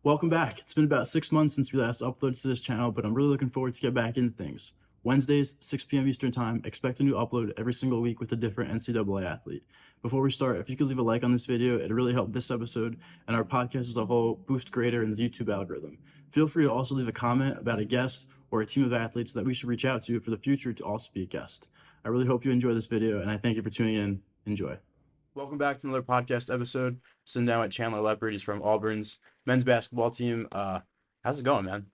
Welcome back. It's been about 6 months since we last uploaded to this channel, but I'm really looking forward to get back into things. Wednesdays, 6 p.m. Eastern Time, expect a new upload every single week with a different NCAA athlete. Before we start, if you could leave a like on this video, it'd really help this episode and our podcast as a whole boost greater in the YouTube algorithm. Feel free to also leave a comment about a guest or a team of athletes that we should reach out to for the future to also be a guest. I really hope you enjoy this video, and I thank you for tuning in. Enjoy. Welcome back to another podcast episode. Sitting down with Chandler Leopard. He's from Auburn's men's basketball team. How's it going, man?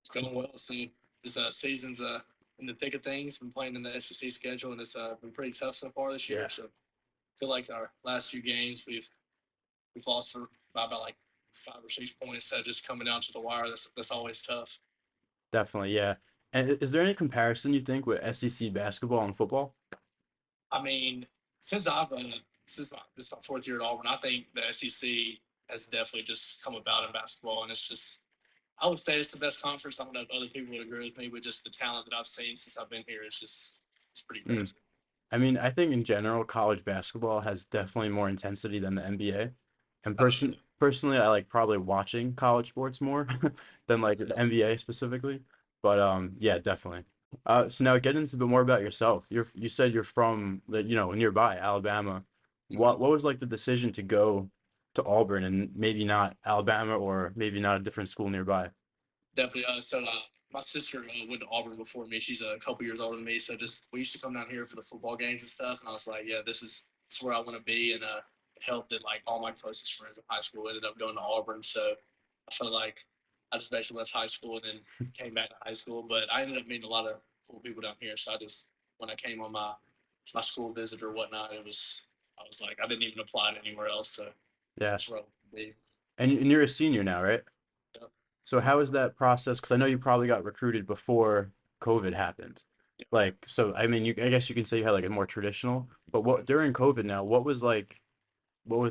It's going well. So this season's in the thick of things. Been playing in the SEC schedule, and it's been pretty tough so far this year. Yeah. So I feel like our last few games we've lost by about like 5 or 6 points. So just coming down to the wire, that's always tough. Definitely, yeah. And is there any comparison you think with SEC basketball and football? I mean, since I've this is my fourth year at Auburn, I think the SEC has definitely just come about in basketball, and it's just I would say it's the best conference. I don't know if other people would agree with me, but just the talent that I've seen since I've been here is just it's pretty Mm. crazy. I mean, I think in general, college basketball has definitely more intensity than the NBA. And Oh, personally, I like probably watching college sports more than like the NBA specifically. But yeah, definitely. So now get into a bit more about yourself. You said you're from nearby Alabama. yeah. What was like the decision to go to Auburn and maybe not Alabama or maybe not a different school nearby? Definitely. My sister went to Auburn before me. She's a couple years older than me, so just we used to come down here for the football games and stuff. And I was like, yeah, this is where I want to be. And it helped that like all my closest friends in high school ended up going to Auburn. So I felt like I just basically left high school and then came back to high school. But I ended up meeting a lot of cool people down here. So I just when I came on my school visit or whatnot, I was like I didn't even apply to anywhere else. So Yeah. that's where I want to be. And you're a senior now, right? Yep. So how is that process? Because I know you probably got recruited before COVID happened. Yep. Like, so I mean, I guess you can say you had like a more traditional, but what during COVID now, what was like,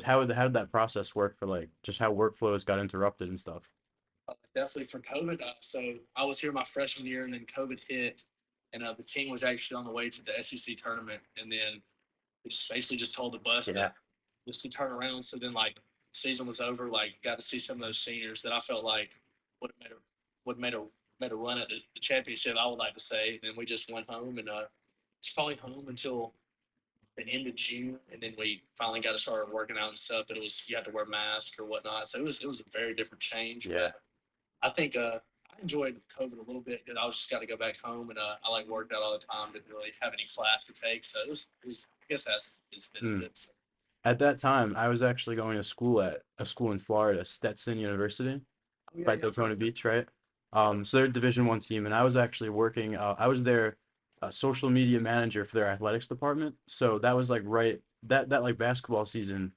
how did that process work for like just how workflows got interrupted and stuff? Definitely for COVID. So I was here my freshman year, and then COVID hit, and the team was actually on the way to the SEC tournament, and then we just basically just told the bus Yeah. that just to turn around. So then, like, season was over. Like, got to see some of those seniors that I felt like would have made a run at the championship. I would like to say. And then we just went home, and it's probably home until the end of June, and then we finally got to start working out and stuff. But it was you had to wear masks or whatnot, so it was a very different change. Yeah. But I think I enjoyed COVID a little bit because I was just got to go back home and I like worked out all the time. Didn't really have any class to take, so it was I guess that's its Hmm. benefits. At that time, I was actually going to school at a school in Florida, Stetson University, Oh yeah, by yeah, I've heard Daytona of it. Beach, right? Yep. So they're a Division 1 team, and I was actually working. I was their social media manager for their athletics department. So that was like right that like basketball season.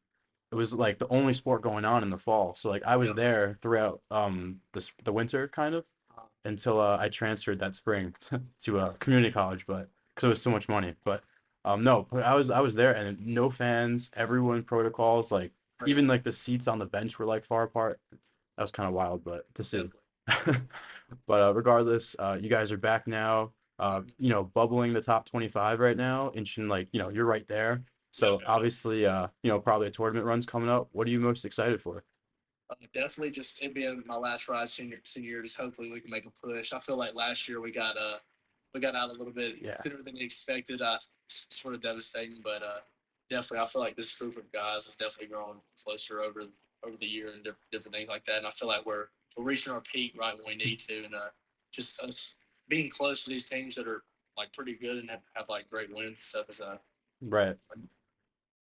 It was like the only sport going on in the fall. So like I was Yep. there throughout the winter kind of Uh, until I transferred that spring to community college, but because it was so much money. But no, but I was there and no fans, everyone protocols, like even Crazy. like the seats on the bench were like far apart. That was kind of wild, but to see. Definitely. But regardless, you guys are back now. Bubbling the top 25 right now, inching like you're right there. Yep. So obviously, probably a tournament run's coming up. What are you most excited for? Definitely just it being my last ride senior year. Just hopefully we can make a push. I feel like last year we got out a little bit Yeah, sooner than expected. It's sort of devastating, but definitely I feel like this group of guys is definitely growing closer over the year and different things like that. And I feel like we're reaching our peak right when we need to, and just us being close to these teams that are like pretty good and have like great wins and stuff is right,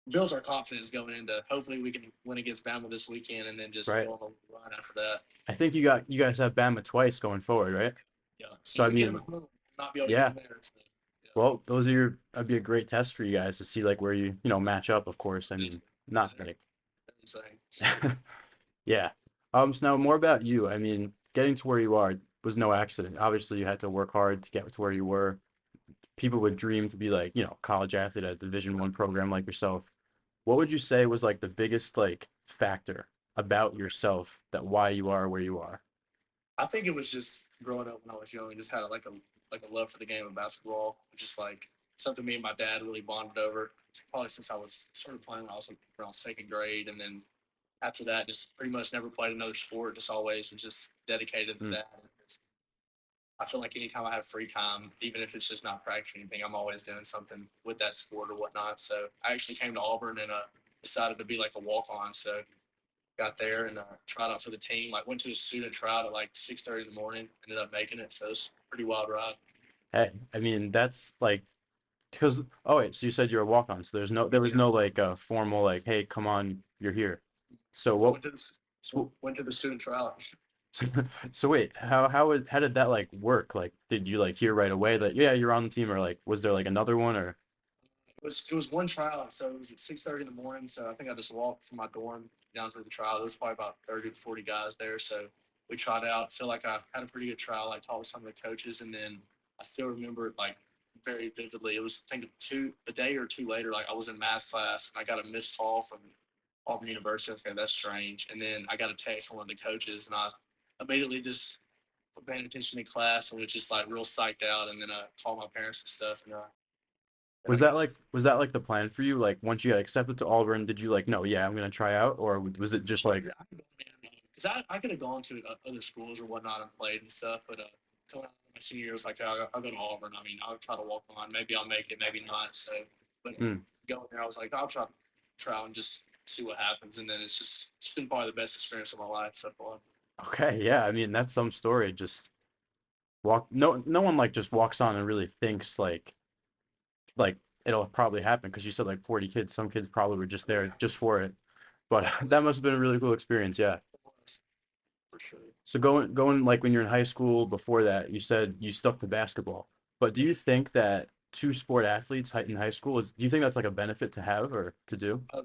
builds our confidence going into hopefully we can win against Bama this weekend and then just right. go on a run after that. I think you guys have Bama twice going forward, right? Yeah. So See, I we get them mean, at home, not be able to get yeah. them there. So, yeah. Well, those are that'd be a great test for you guys to see like where you match up, of course. I mean, not That's like what I'm saying. yeah. So now more about you. I mean, getting to where you are was no accident. Obviously, you had to work hard to get to where you were. People would dream to be like, college athlete at a Division 1 program like yourself. What would you say was like the biggest like factor about yourself that why you are where you are? I think it was just growing up when I was young, just had like a love for the game of basketball, just like something me and my dad really bonded over. Probably since I was started playing when I was like around second grade, and then after that, just pretty much never played another sport. Just always was just dedicated to Mm. that. I feel like anytime I have free time, even if it's just not practicing anything, I'm always doing something with that sport or whatnot. So I actually came to Auburn and decided to be like a walk on. So got there and tried out for the team. Like went to a student tryout at like 6:30 in the morning. Ended up making it. So it's a pretty wild ride. Hey, I mean, that's like, because, oh, wait, so you said you're a walk-on, so there was Yeah. no like formal, like, hey, come on, you're here. So I what, went to the, so, went to the student tryout. so wait, how did that like work? Like, did you like hear right away that, yeah, you're on the team, or like, was there like another one, or? It was one tryout, so it was at 6:30 in the morning. So I think I just walked from my dorm down to the trial. There was probably about 30 to 40 guys there. So we tried out. Feel like I had a pretty good trial. I talked with some of the coaches, and then I still remember it like very vividly. It was I think a day or two later. Like I was in math class and I got a missed call from Auburn University. Okay, that's strange. And then I got a text from one of the coaches, and I immediately just paying attention to class and was just like real psyched out. And then I called my parents and stuff, and then I got Was that like the plan for you? Like once you got accepted to Auburn, did you like, no, yeah, I'm gonna try out, or was it just like, because I could have gone to other schools or whatnot and played and stuff, but coming out of my senior year, I was like, I'll go to Auburn. I mean, I'll try to walk on. Maybe I'll make it, maybe not. So, but mm, going there, I was like, I'll try and just see what happens. And then it's been probably the best experience of my life so far. okay, yeah, I mean, that's some story. Just no one like just walks on and really thinks like it'll probably happen because you said like 40 kids. Some kids probably were just there just for it. But that must have been a really cool experience, yeah. For sure. So going like when you're in high school before that, you said you stuck to basketball. But do you think that two sport athletes in high school do you think that's like a benefit to have or to do? I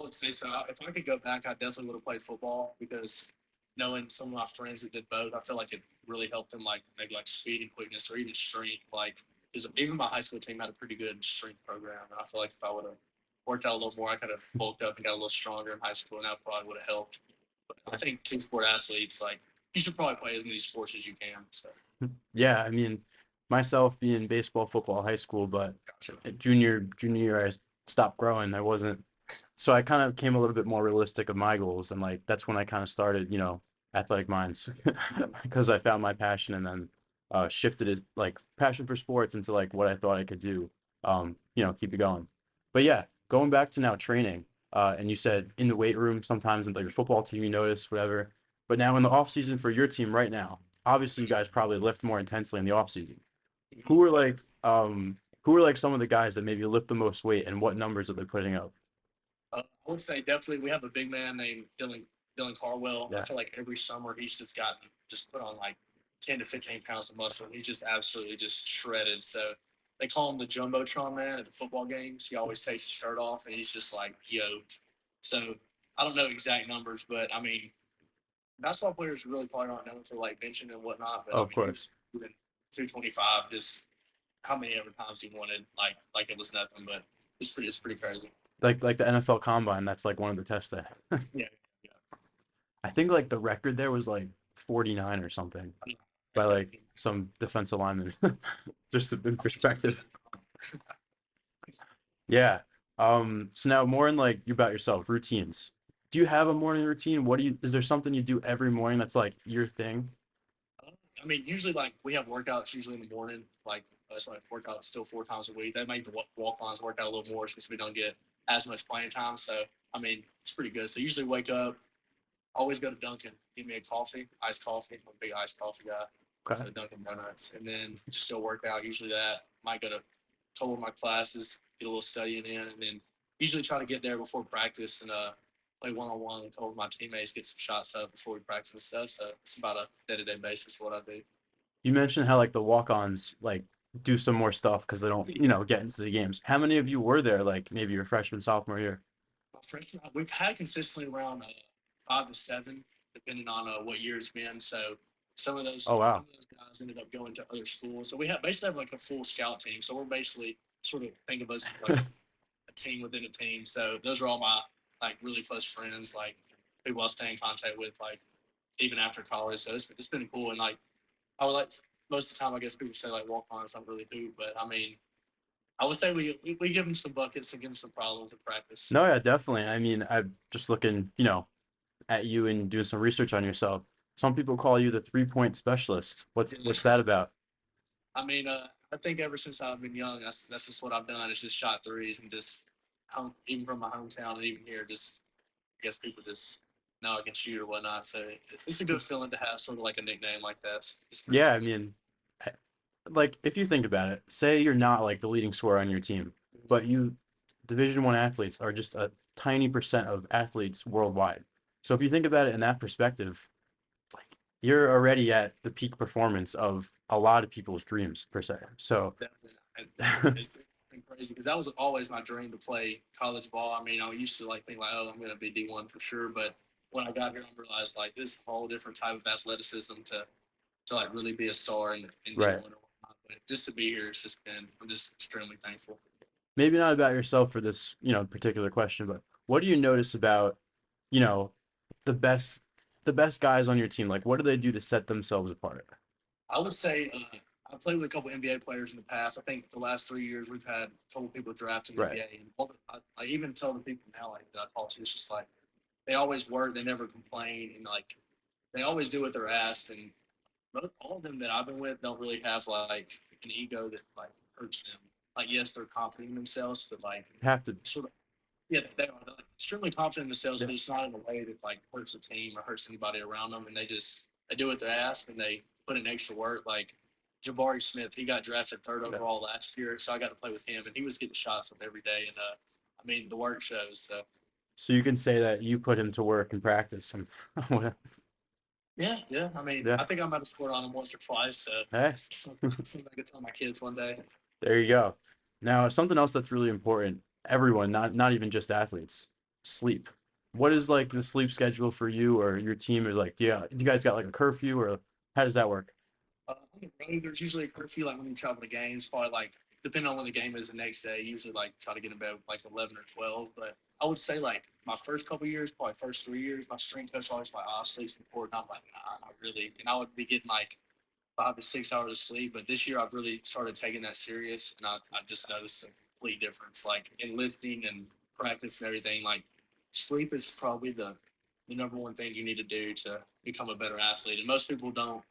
would say so. If I could go back, I definitely would have played football because knowing some of my friends that did both, I feel like it really helped them, like maybe like speed and quickness or even strength. Like, because even my high school team had a pretty good strength program, and I feel like if I would have worked out a little more, I could have bulked up and got a little stronger in high school, and that probably would have helped. But I think two sport athletes, like, you should probably play as many sports as you can. So, Yeah, I mean, myself being baseball, football, high school, but gotcha. junior year I stopped growing. I wasn't so I kind of came a little bit more realistic of my goals, and like that's when I kind of started, athletic minds because I found my passion and then shifted it like passion for sports into like what I thought I could do, keep it going. But yeah, going back to now training, and you said in the weight room sometimes in like your football team you notice whatever, but now in the off season for your team right now, obviously you guys probably lift more intensely in the off season. Who are like who are like some of the guys that maybe lift the most weight and what numbers are they putting up? I would say definitely we have a big man named Dylan Carwell. I Yeah. feel like every summer he's just put on like 10 to 15 pounds of muscle. He's just absolutely just shredded. So they call him the Jumbotron man at the football games. He always takes his shirt off and he's just like yoked. So I don't know exact numbers, but I mean, basketball players really probably aren't known for like benching and whatnot. But Oh, I of mean, he course. was doing 225 just how many ever times he wanted, like it was nothing. But it's pretty crazy. Like the NFL Combine, that's like one of the tests that Yeah, yeah. I think like the record there was like 49 or something by like some defensive lineman. Just in perspective. Yeah. So now more in like you about yourself, routines. Do you have a morning routine? Is there something you do every morning that's like your thing? I mean, usually like we have workouts usually in the morning. Like us like workouts still 4 times a week. They make the walk-ons work out a little more since we don't get as much playing time. So I mean, it's pretty good. So usually wake up, always go to Dunkin', get me a coffee, iced coffee. I'm a big iced coffee guy. Okay. So Dunkin' Donuts, and then just go work out. Usually that might go to a couple of my classes, get a little studying in, and then usually try to get there before practice and play one on one with a couple of my teammates, get some shots up before we practice and stuff. So it's about a day-to-day basis what I do. You mentioned how like the walk-ons like do some more stuff because they don't, get into the games. How many of you were there like maybe your freshman, sophomore year? My freshman, we've had consistently around 5 to 7, depending on what year it's been. So Oh some wow. of those guys ended up going to other schools. So we have basically have like a full scout team. So we're basically sort of think of us like a team within a team. So those are all my like really close friends, like people I stay in contact with, like even after college. So it's been cool. And like I would like most of the time, I guess people say like walk on, it's not really who, but I mean, I would say we give them some buckets and give them some problems in practice. No, yeah, definitely. I mean, I'm just looking, at you and doing some research on yourself. Some people call you the 3-point specialist. What's that about? I mean, I think ever since I've been young, that's just what I've done. It's just shot threes and just even from my hometown and even here, just I guess people just know I can shoot or whatnot. So it's a good feeling to have sort of like a nickname like that. It's pretty Yeah, I cool. mean, like if you think about it, say you're not like the leading scorer on your team, but you Division 1 athletes are just a tiny percent of athletes worldwide. So if you think about it in that perspective, like you're already at the peak performance of a lot of people's dreams per se. So Definitely. It's been crazy because that was always my dream to play college ball. I mean, I used to like think like, oh, I'm going to be D1 for sure. But when I got here, I realized like this is a whole different type of athleticism to like really be a star in D1 right. or whatnot. But just to be here, I'm just extremely thankful. Maybe not about yourself for this, particular question, but what do you notice about, you know, the best the best guys on your team? Like what do they do to set themselves apart? I would say I played with a couple NBA players in the past. I think the last 3 years we've had a couple people drafted in the Right. NBA, and I even tell the people now like that I talk to, it's just like they always work, they never complain, and like they always do what they're asked. And all of them that I've been with don't really have like an ego that like hurts them. Like yes, they're confident in themselves, but like Have to. sort of yeah, they are like, extremely confident in themselves, Yeah. but it's not in a way that like hurts the team or hurts anybody around them. And they do what they're asked and they put in extra work. Like Jabari Smith, he got drafted third Yeah. overall last year, so I got to play with him, and he was getting shots up every day. And I mean, the work shows. So So you can say that you put him to work in practice and yeah. I mean, yeah. I think I might have scored on him once or twice. So Hey, something I could tell my kids one day. there you go. Now, something else that's really important, everyone, not even just athletes, sleep. What is like the sleep schedule for you or your team? Is like, yeah, you guys got like a curfew or how does that work? On the road, there's usually a curfew, like when you travel to games, probably like depending on when the game is the next day. Usually, like try to get in bed like 11 or 12. But I would say like my first couple years, probably first 3 years, my strength coach always like, "Oh, sleep's important." I'm like, "Nah, not really." And I would be getting like 5 to 6 hours of sleep. But this year, I've really started taking that serious, and I just noticed a complete difference, like in lifting and practice and everything. Like sleep is probably the number one thing you need to do to become a better athlete, and most people don't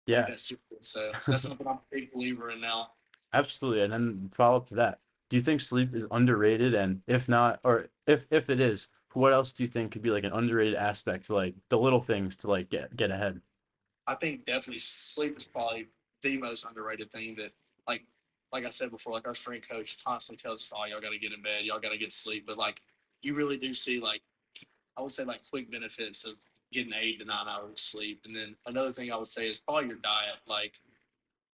take Yeah, that serious. So that's something I'm a big believer in now. absolutely. And then follow up to that. Do you think sleep is underrated? And if not, or if it is, what else do you think could be like an underrated aspect to like the little things to like get ahead? I think definitely sleep is probably the most underrated thing that like like I said before, like our strength coach constantly tells us, "Oh, y'all got to get in bed, y'all got to get sleep." But like you really do see like I would say like quick benefits of getting 8 to 9 hours of sleep. And then another thing I would say is probably your diet. Like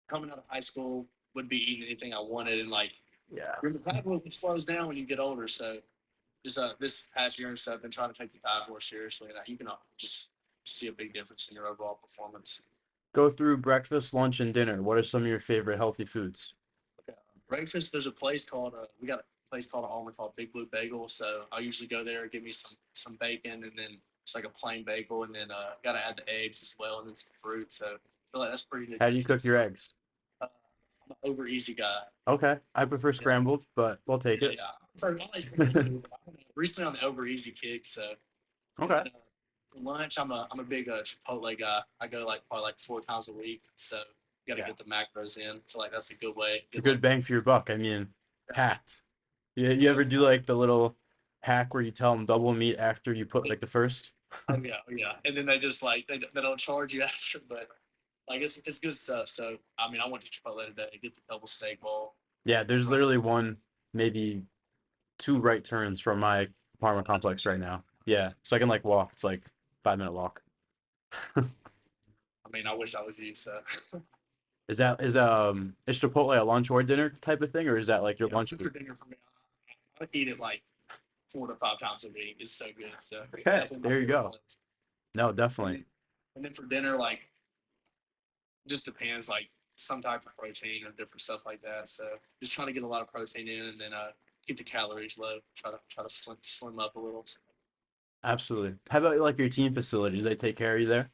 coming out of high school, would be eating anything I wanted, and like Yeah. your metabolism slows down when you get older. So just this past year and stuff, I've been trying to take the diet more seriously, and you can just see a big difference in your overall performance. Go through breakfast, lunch, and dinner. What are some of your favorite healthy foods? Okay. Breakfast, there's a place called we got a place called Auburn called Big Blue Bagel. So I usually go there, give me some bacon, and then it's like a plain bagel, and then got to add the eggs as well, and then some fruit. So I feel like that's pretty How do you cook nutritious. your eggs? Uh, I'm an over easy guy. Okay, I prefer Yeah, scrambled, but we'll take it. yeah. For always too, but I'm recently on the over easy kick. So and Okay, then for lunch, I'm a big Chipotle guy. I go like probably like 4 times a week. So got to yeah, get the macros in. I feel like that's a good way. it's a Get good like bang for your buck. I mean, packed. You yeah. ever do like the little hack where you tell them double meat after you put like the first? Oh yeah. And then they just like they don't charge you after, but like it's good stuff. So I mean, I went to Chipotle today, get the double steak bowl. Yeah, there's Right. literally one, maybe two right turns from my apartment That's complex right now. Yeah, so I can like walk. It's like 5 minute walk. I mean, I wish I was you. So Is Chipotle a lunch or dinner type of thing, or is that like your yeah, lunch food food? for dinner for me. I eat it like 4 to 5 times a week. It's so good. So Okay, definitely my there you favorite go. place. No, And definitely. then and then for dinner, like just depends, like some type of protein or different stuff like that. So just trying to get a lot of protein in, and then keep the calories low. Try to slim up a little. Absolutely. How about like your team facility? Do they take care of you there?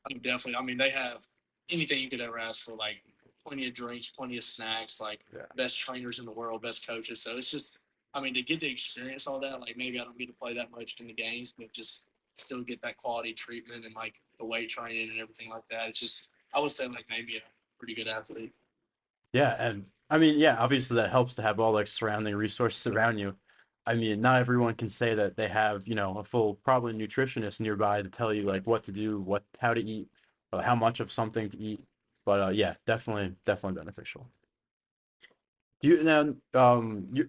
I mean, definitely. I mean, they have anything you could ever ask for, like plenty of drinks, plenty of snacks, like Yeah. best trainers in the world, best coaches. So it's just, I mean, to get to experience all that, like maybe I don't get to play that much in the games, but just still get that quality treatment and like the weight training and everything like that. It's just I would say like maybe a pretty good athlete. Yeah, and I mean, yeah, obviously that helps to have all like surrounding resources around you. I mean, not everyone can say that they have, a full probably nutritionist nearby to tell you like what to do, how to eat, or how much of something to eat. But yeah, definitely beneficial. Do you now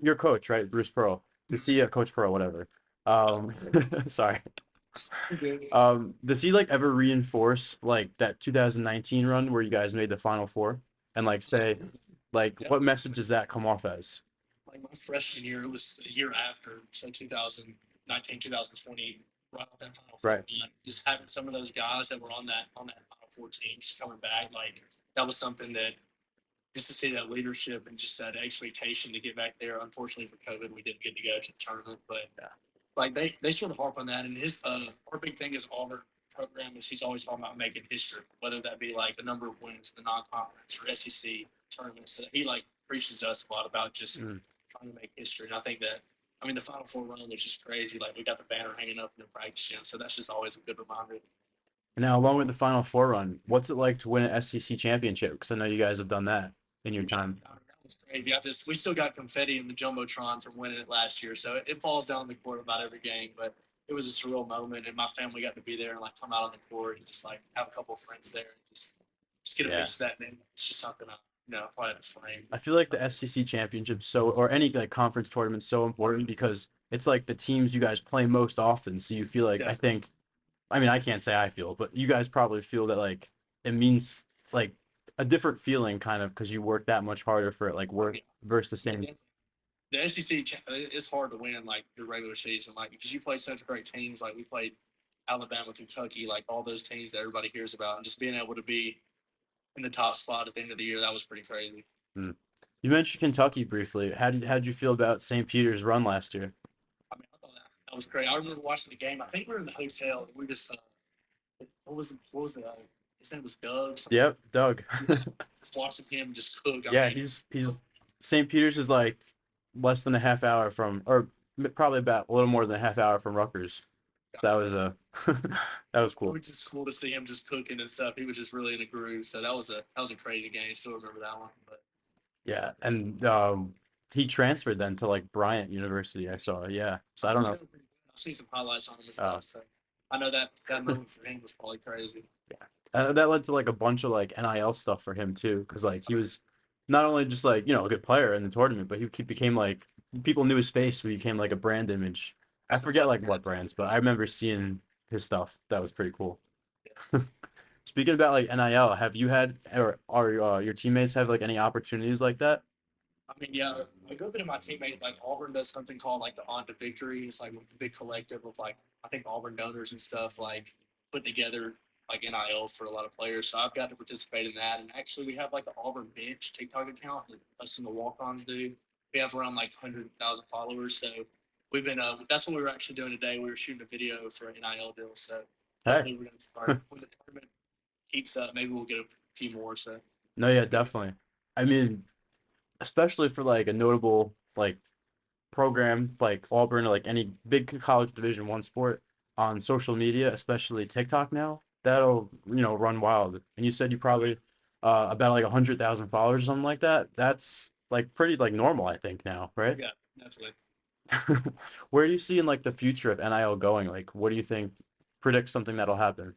your coach, right? Bruce Pearl. Does he Coach Pearl, whatever. Um sorry. Does he like ever reinforce like that 2019 run where you guys made the Final Four and like say like Yeah. what message does that come off as? Like my freshman year, it was a year after, so 2019, 2020, right off that Final Four. Right. Just having some of those guys that were on that Final Four team just coming back, like that was something that just to see that leadership and just that expectation to get back there. Unfortunately for COVID, we didn't get to go to the tournament, but Yeah. like they sort of harp on that. And his our big thing is Auburn program is he's always talking about making history, whether that be like the number of wins, the non-conference or SEC tournaments. So he like preaches to us a lot about just trying to make history. And I think that I mean the Final Four run was just crazy. Like we got the banner hanging up in the practice gym, so that's just always a good reminder. And now along with the Final Four run, what's it like to win an SEC championship? Because I know you guys have done that in your time. That was crazy. We still got confetti in the jumbotron from winning it last year, so it falls down the court about every game. But it was a surreal moment, and my family got to be there and like come out on the court and just like have a couple of friends there and just get a Yeah. picture of that. And it's just something I probably have to frame. I feel like the SEC championship or any like conference tournament so important because it's like the teams you guys play most often. So you feel like Yes. I mean I can't say I feel, but you guys probably feel that like it means like a different feeling kind of because you work that much harder for it, like work versus the same. The SEC it's hard to win like the regular season, like because you play such great teams. Like we played Alabama, Kentucky, like all those teams that everybody hears about, and just being able to be in the top spot at the end of the year, that was pretty crazy. Hmm. You mentioned Kentucky briefly. How did you feel about St. Peter's run last year? I mean, I thought that was great. I remember watching the game. I think we were in the hotel. And we just what was the his name was Doug. Something. Yep, Doug. Just watching him just cook. I Yeah, mean, he's St. Peter's is like less than a half hour from, or probably about a little more than a half hour from Rutgers. So that was that was it cool. was just cool to see him just cooking and stuff. He was just really in a groove. So that was a crazy game. Still remember that one. But Yeah, and he transferred then to like Bryant University. I saw. Yeah, so I don't he's know. doing pretty good. I've seen some highlights on him and Uh, stuff. So I know that moment for him was probably crazy. yeah, that led to like a bunch of like NIL stuff for him too, because like he was not only just like a good player in the tournament, but he became like people knew his face, so he became like a brand image. I forget like what brands, but I remember seeing his stuff. That was pretty cool. Speaking about like NIL, have you had or are your teammates have like any opportunities like that? I mean, yeah, like a bit of my teammate, like Auburn does something called like the On to Victory. It's like a big collective of like I think Auburn donors and stuff like put together like NIL for a lot of players. So I've got to participate in that. And actually, we have like the Auburn Bench TikTok account that us and the walk-ons do. We have around like 100,000 followers. So we've been that's what we were actually doing today. We were shooting a video for an NIL deal. So Hey, hopefully we're going to start when the tournament keeps up. Maybe we'll get a few more. So no, yeah, definitely. I mean, especially for like a notable like program like Auburn or like any big college Division 1 sport on social media, especially TikTok now, that'll run wild. And you said you probably about like 100,000 followers or something like that. That's like pretty like normal, I think now, right? yeah, absolutely. Where do you see in like the future of NIL going? Like, what do you think? Predict something that'll happen.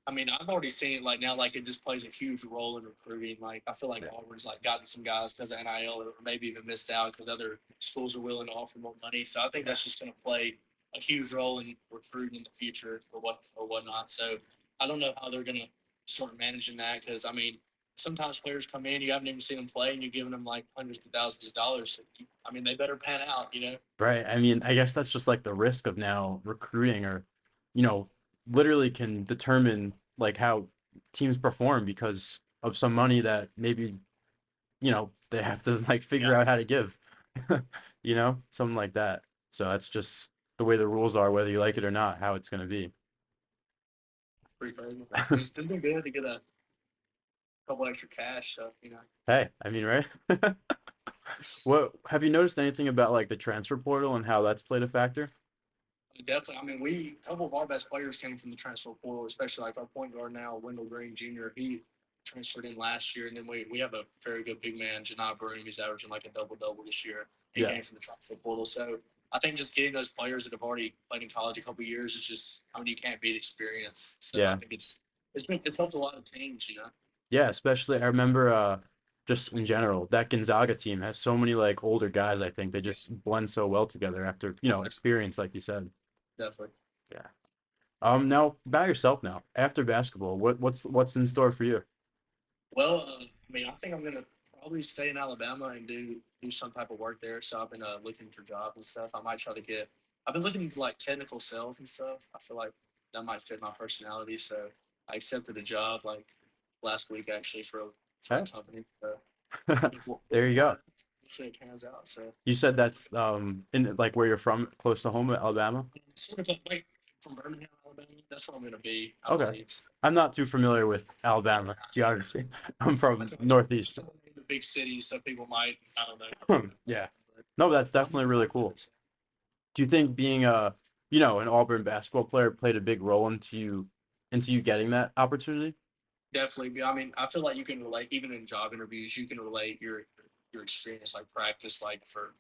I mean, I've already seen it like now, like it just plays a huge role in recruiting. Like I feel like Yeah. Auburn's like gotten some guys because of NIL or maybe even missed out because other schools are willing to offer more money. So I think that's just going to play a huge role in recruiting in the future or whatnot. So I don't know how they're going to start managing that because I mean, sometimes players come in, you haven't even seen them play, and you're giving them like hundreds of thousands of dollars. So, I mean, they better pan out. Right. I mean, I guess that's just like the risk of now recruiting or, you know, literally can determine like how teams perform because of some money that maybe, they have to like figure Yeah, out how to give, something like that. So that's just the way the rules are, whether you like it or not, how it's going to be. it's pretty crazy. It's been good to get a couple extra cash stuff. Hey, I mean, right? What have you noticed anything about like the transfer portal and how that's played a factor? Definitely. I mean, a couple of our best players came from the transfer portal, especially like our point guard now, Wendell Green Jr. He transferred in last year, and then we have a very good big man, Janai Broom. He's averaging like a double double this year. He Yeah. came from the transfer portal, so I think just getting those players that have already played in college a couple of years is just, I mean, you can't beat experience. So I Yeah. think it's helped a lot of teams, you know. Yeah, especially I remember just in general, that Gonzaga team has so many like older guys, I think they just blend so well together after, experience like you said. Definitely. Yeah. Now about yourself now. After basketball, what's in store for you? Well, I mean, I think I'm gonna probably stay in Alabama and do some type of work there. So I've been looking for jobs and stuff. I might try to get. I've been looking for like technical sales and stuff. I feel like that might fit my personality. So I accepted a job like last week actually for a Hey. company. So There you go. hopefully it pans out. So You said that's in like where you're from, close to home, Alabama? sort of like from Birmingham, Alabama. That's where I'm gonna be. I Okay. believe. So, I'm not too familiar with Alabama geography. I'm from Northeast. the big cities, so people might I don't know. Yeah. No, that's definitely really cool. Do you think being an Auburn basketball player played a big role into you getting that opportunity? Definitely. I mean, I feel like you can relate, even in job interviews, you can relate your experience, like practice, like for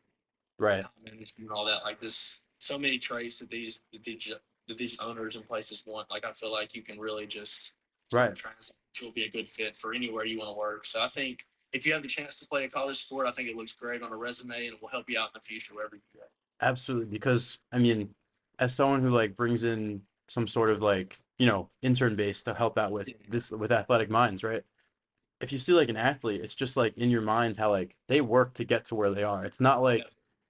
Right. time management and all that. Like this, so many traits that these owners and places want. Like I feel like you can really just sort Right. of translate. You'll be a good fit for anywhere you want to work. So I think if you have the chance to play a college sport, I think it looks great on a resume and it will help you out in the future wherever you go. Absolutely. Because I mean, as someone who like brings in some sort of like, intern base to help out with this with athletic minds, right? If you see like an athlete, it's just like in your mind how like they work to get to where they are. It's not like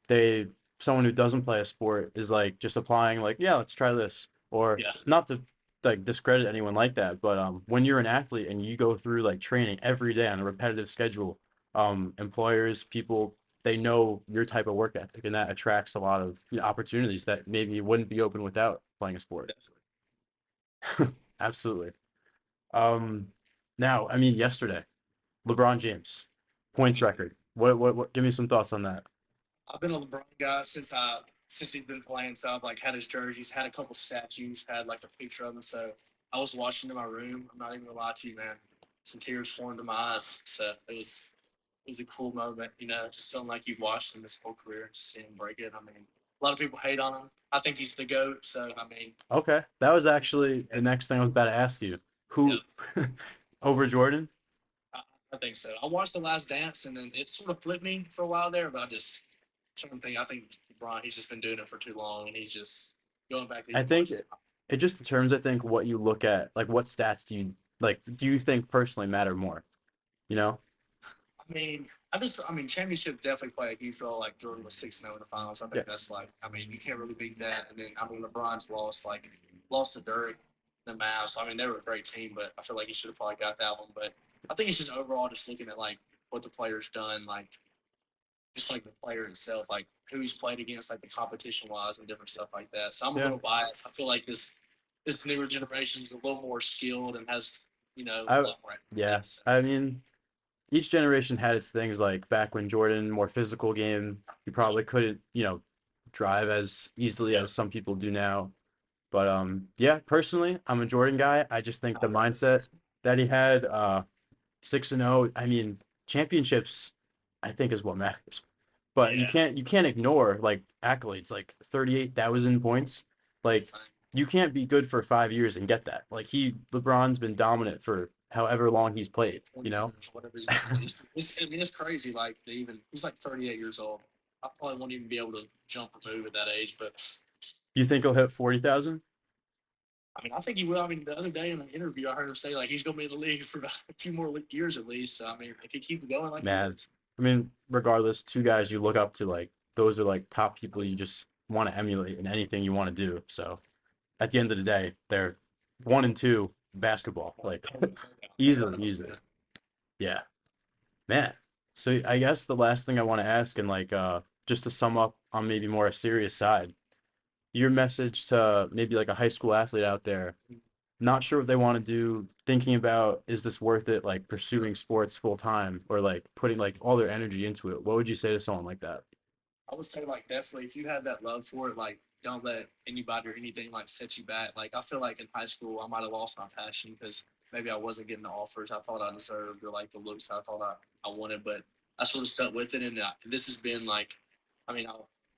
they someone who doesn't play a sport is like just applying like, yeah, let's try this. Or Yeah, not to like discredit anyone like that, but when you're an athlete and you go through like training every day on a repetitive schedule, employers, people they know your type of work ethic and that attracts a lot of opportunities that maybe wouldn't be open without playing a sport. definitely. Absolutely. Um Now, I mean yesterday LeBron James, points record. What? Give me some thoughts on that. I've been a LeBron guy since he's been playing. So I've like had his jerseys, had a couple statues, had like a picture of him. So I was watching in my room. I'm not even gonna lie to you, man. Some tears formed to my eyes. So it was a cool moment, you know, just feeling like you've watched him his whole career, just seeing him break it. I mean, a lot of people hate on him. I think he's the GOAT. So I mean, Okay, that was actually the next thing I was about to ask you. yeah, Who over Jordan? I, I think so. I watched The Last Dance, and then it sort of flipped me for a while there, but something I think LeBron, he's just been doing it for too long, and he's just going back to I these think watches. it just determines. I think what you look at, like what stats do you like? Do you think personally matter more? You know? I mean, championship definitely play a huge role. Like Jordan was 6-0 in the finals. I Yeah. think that's like, I mean, you can't really beat that. And then, I mean, LeBron's lost to Dirk, the Mavs. I mean, they were a great team, but I feel like he should have probably got that one. But I think it's just overall just looking at like what the player's done, like just like the player itself, like who he's played against, like the competition wise and different stuff like that. So I'm a Yeah. little biased. I feel like this newer generation is a little more skilled and has a I lot more. yeah. Experience. I mean, each generation had its things. Like back when Jordan, more physical game, you probably couldn't, drive as easily Yeah. as some people do now. But yeah, personally, I'm a Jordan guy. I just think the mindset that he had, 6-0. I mean, championships, I think is what matters. But you Yeah. can't ignore like accolades, like 38,000 points. Like you can't be good for 5 years and get that. Like LeBron's been dominant for however long he's played. 20 years, whatever. I mean, it's crazy. Like he's like 38 years old. I probably won't even be able to jump or move at that age. But You think he'll hit 40,000? I mean, I think he will. I mean, the other day in an interview, I heard him say like he's going to be in the league for a few more years at least. So I mean, if he keeps going like he Man, is, I mean, regardless, two guys you look up to, like those are like top people you just want to emulate in anything you want to do. So at the end of the day, they're one and two basketball, like easily, easily. Yeah, man. So I guess the last thing I want to ask, and like just to sum up on maybe more a serious side, your message to maybe like a high school athlete out there, not sure what they want to do, thinking about is this worth it, like pursuing sports full time or like putting like all their energy into it. What would you say to someone like that? I would say like definitely if you have that love for it, like don't let anybody or anything like set you back. Like I feel like in high school I might have lost my passion because maybe I wasn't getting the offers I thought I deserved or like the looks I thought I wanted, but I sort of stuck with it, and this has been like, I mean,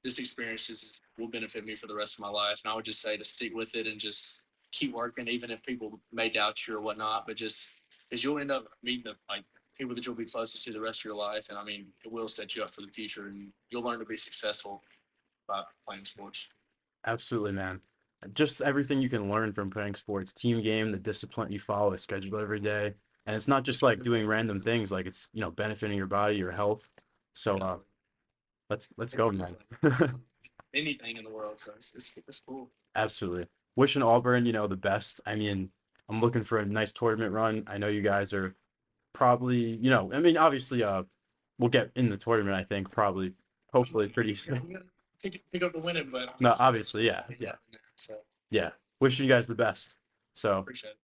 this experience will benefit me for the rest of my life, and I would just say to stick with it and just keep working, even if people may doubt you or whatnot, but just because you'll end up meeting the like people that you'll be closest to the rest of your life, and I mean, it will set you up for the future, and you'll learn to be successful by playing sports. Absolutely, man. Just everything you can learn from playing sports, team game, the discipline you follow, a schedule every day. And it's not just like doing random things, like it's, benefiting your body, your health. So let's go, man. Anything in the world, so it's cool. Absolutely. Wishing Auburn, the best. I mean, I'm looking for a nice tournament run. I know you guys are probably, I mean, obviously, we'll get in the tournament, I think, probably, hopefully pretty soon. Pick up the winning, but No, obviously, yeah. So Yeah. Wishing you guys the best. So appreciate it.